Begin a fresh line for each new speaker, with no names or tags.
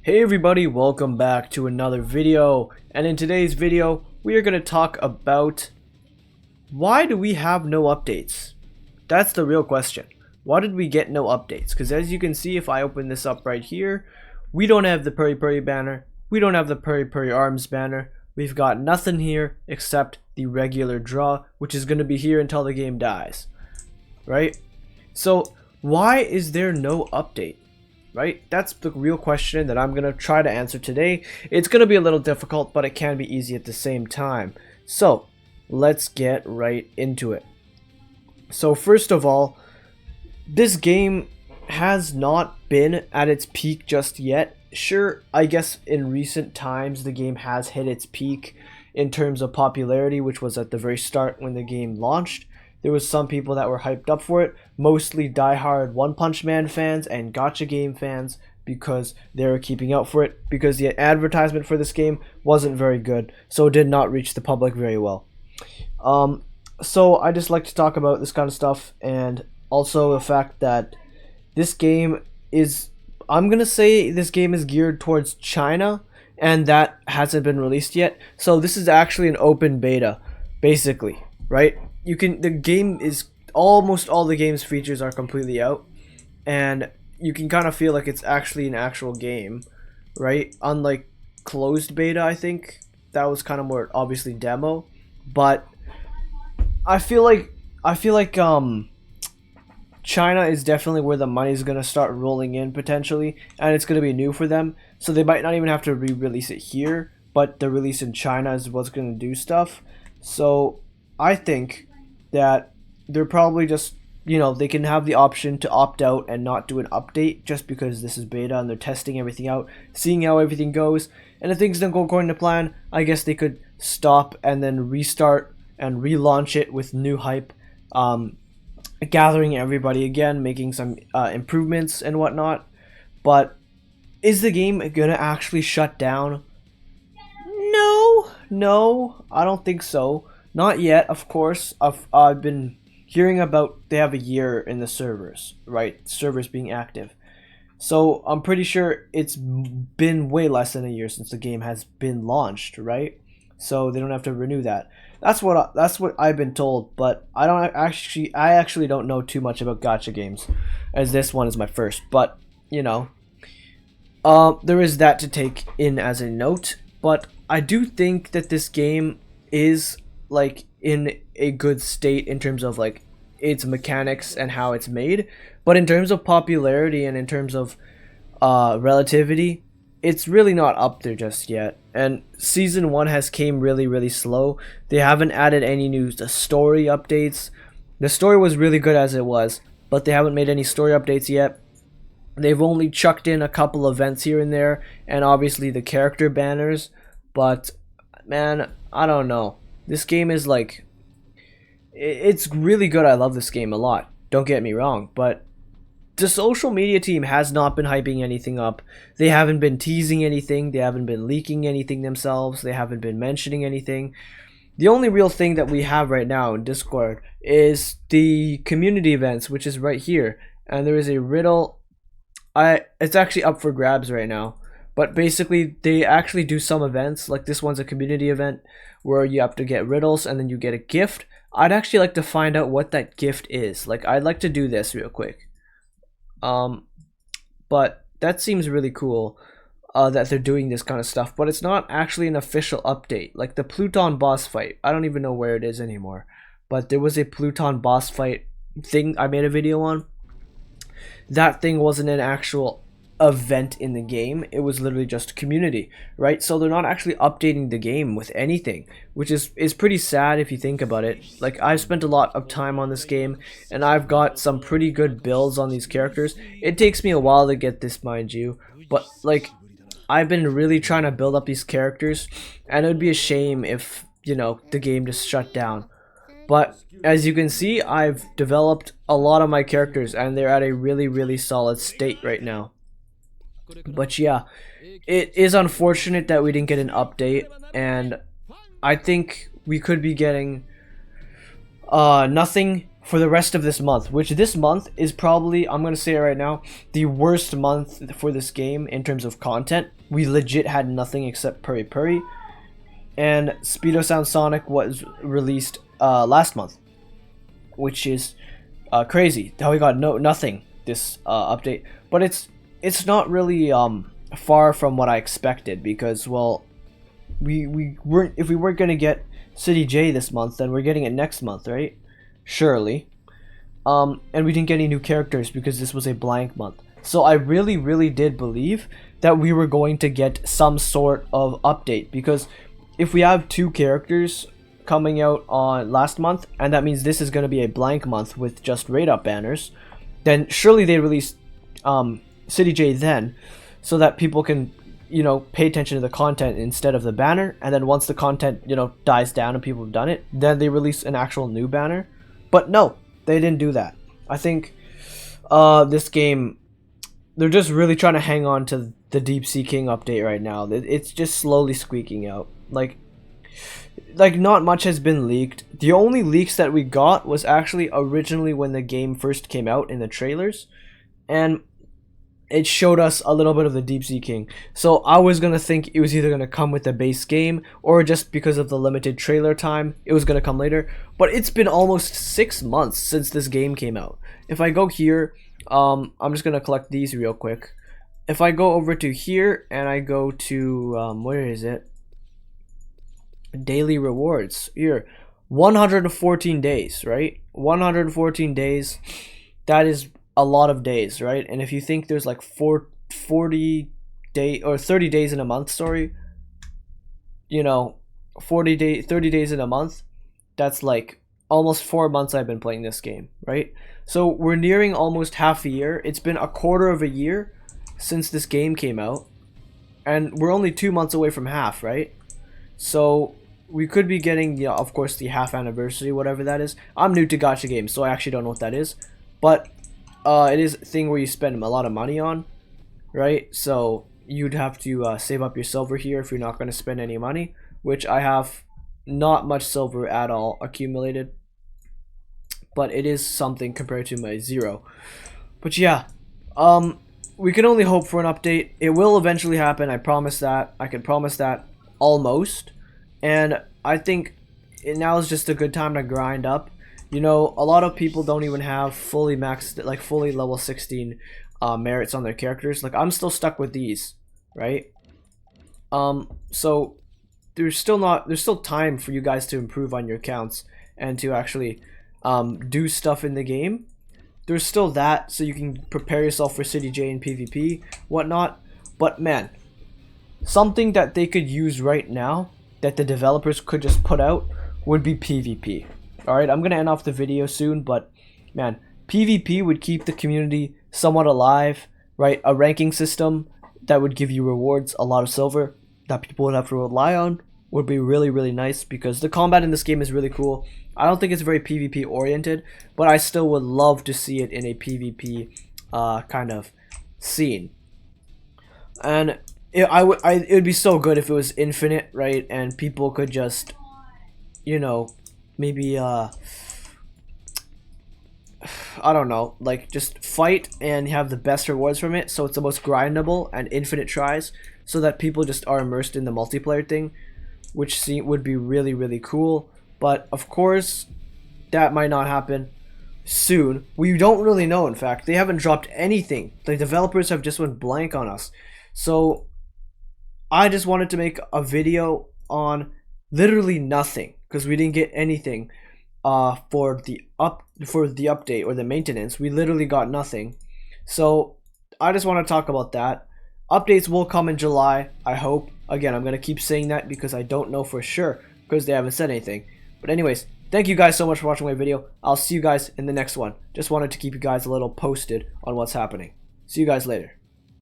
Hey everybody, welcome back to another video, and in today's video we are going to talk about why do we have no updates. That's the real question. Why did we get no updates? Because as you can see, if I open this up right here, we don't have the Puri Puri banner, we don't have the Puri Puri Arms banner, we've got nothing here except the regular draw, which is going to be here until the game dies, right? So why is there no update? Right? That's the real question that I'm going to try to answer today. It's going to be a little difficult, but it can be easy at the same time. So, let's get right into it. So, first of all, this game has not been at its peak just yet. Sure, I guess in recent times the game has hit its peak in terms of popularity, which was at the very start when the game launched. There was some people that were hyped up for it, mostly diehard One Punch Man fans and gacha game fans, because they were keeping out for it, because the advertisement for this game wasn't very good, so it did not reach the public very well. So I just like to talk about this kind of stuff, and also the fact that this game is, I'm gonna say this game is geared towards China, and that hasn't been released yet. So this is actually an open beta, basically, right? The game is, almost all the game's features are completely out, and you can kind of feel like it's actually an actual game, right? Unlike closed beta, I think that was kind of more obviously demo, but I feel like China is definitely where the money's gonna start rolling in potentially, and it's gonna be new for them, so they might not even have to re-release it here, but the release in China is what's gonna do stuff. So I think that they're probably just, they can have the option to opt out and not do an update just because this is beta and they're testing everything out, seeing how everything goes. And if things don't go according to plan, I guess they could stop and then restart and relaunch it with new hype, gathering everybody again, making some improvements and whatnot. But is the game gonna actually shut down? No, I don't think so. Not yet, of course. I've been hearing about they have a year in the servers, right? Servers being active. So I'm pretty sure it's been way less than a year since the game has been launched, right? So they don't have to renew that. That's what I've been told, but I actually don't know too much about gacha games, as this one is my first. But there is that to take in as a note. But I do think that this game is like in a good state in terms of like its mechanics and how it's made, but in terms of popularity and in terms of relativity, it's really not up there just yet. And season 1 has came really slow. They haven't added any new story updates. The story was really good as it was, but they haven't made any story updates yet. They've only chucked in a couple events here and there, and obviously the character banners, but man, I don't know. This game is like, it's really good. I love this game a lot, don't get me wrong, but the social media team has not been hyping anything up. They haven't been teasing anything, they haven't been leaking anything themselves, they haven't been mentioning anything. The only real thing that we have right now in Discord is the community events, which is right here, and there is a riddle. It's actually up for grabs right now. But basically, they actually do some events, like this one's a community event where you have to get riddles and then you get a gift. I'd actually like to find out what that gift is. Like, I'd like to do this real quick. But that seems really cool that they're doing this kind of stuff. But it's not actually an official update. Like the Pluton boss fight, I don't even know where it is anymore. But there was a Pluton boss fight thing I made a video on. That thing wasn't an actual event in the game, it was literally just community, right? So they're not actually updating the game with anything, which is pretty sad if you think about it. Like, I've spent a lot of time on this game and I've got some pretty good builds on these characters. It takes me a while to get this, mind you, but like, I've been really trying to build up these characters, and it would be a shame if the game just shut down. But as you can see, I've developed a lot of my characters and they're at a really solid state right now. But yeah, it is unfortunate that we didn't get an update, and I think we could be getting nothing for the rest of this month, which this month is probably, I'm gonna say it right now, the worst month for this game in terms of content. We legit had nothing except Puri Puri, and Speedo Sound Sonic was released last month, which is crazy. How we got nothing this update, but it's not really far from what I expected, because, well, we weren't, if we weren't gonna get City J this month, then we're getting it next month, right? Surely. And we didn't get any new characters because this was a blank month. So I really did believe that we were going to get some sort of update, because if we have 2 characters coming out on last month, and that means this is going to be a blank month with just raid up banners, then surely they release City J then, so that people can, you know, pay attention to the content instead of the banner. And then once the content, you know, dies down and people have done it, then they release an actual new banner. But no, they didn't do that. I think this game, they're just really trying to hang on to the Deep Sea King update right now. It's just slowly squeaking out. Like not much has been leaked. The only leaks that we got was actually originally when the game first came out in the trailers, and it showed us a little bit of the Deep Sea King. So I was gonna think it was either gonna come with the base game, or just because of the limited trailer time, it was gonna come later. But it's been almost 6 months since this game came out. If I go here, I'm just gonna collect these real quick. If I go over to here and I go to where is it? Daily rewards here, 114 days, right? 114 days. That is a lot of days, right? And if you think there's like 40 day or 30 days in a month, sorry, you know, 30 days in a month, that's like almost 4 months I've been playing this game, right? So we're nearing almost half a year. It's been a quarter of a year since this game came out, and we're only 2 months away from half, right? So we could be getting, you know, of course, the half anniversary, whatever that is. I'm new to gacha games, so I actually don't know what that is, but it is a thing where you spend a lot of money on, right? So you'd have to save up your silver here if you're not going to spend any money, which I have not much silver at all accumulated, but it is something compared to my 0. But yeah, we can only hope for an update. It will eventually happen, I promise that. I can promise that, almost. And I think now is just a good time to grind up. You know, a lot of people don't even have fully maxed, like fully level 16 merits on their characters. Like, I'm still stuck with these, right? So there's still time for you guys to improve on your accounts and to actually do stuff in the game. There's still that, so you can prepare yourself for City J and PvP, whatnot. But man, something that they could use right now, that the developers could just put out, would be PvP. Alright, I'm gonna end off the video soon, but man, PvP would keep the community somewhat alive, right? A ranking system that would give you rewards, a lot of silver, that people would have to rely on, would be really nice, because the combat in this game is really cool. I don't think it's very PvP oriented, but I still would love to see it in a PvP kind of scene. And it would be so good if it was infinite, right? And people could just, you know, maybe I don't know, like just fight and have the best rewards from it, so it's the most grindable and infinite tries, so that people just are immersed in the multiplayer thing, which would be really cool. But of course, that might not happen soon. We don't really know. In fact, they haven't dropped anything. The developers have just went blank on us. So I just wanted to make a video on literally nothing, because we didn't get anything for the update or the maintenance. We literally got nothing. So I just want to talk about that. Updates will come in July, I hope. Again, I'm gonna keep saying that because I don't know for sure, because they haven't said anything. But anyways, thank you guys so much for watching my video. I'll see you guys in the next one. Just wanted to keep you guys a little posted on what's happening. See you guys later.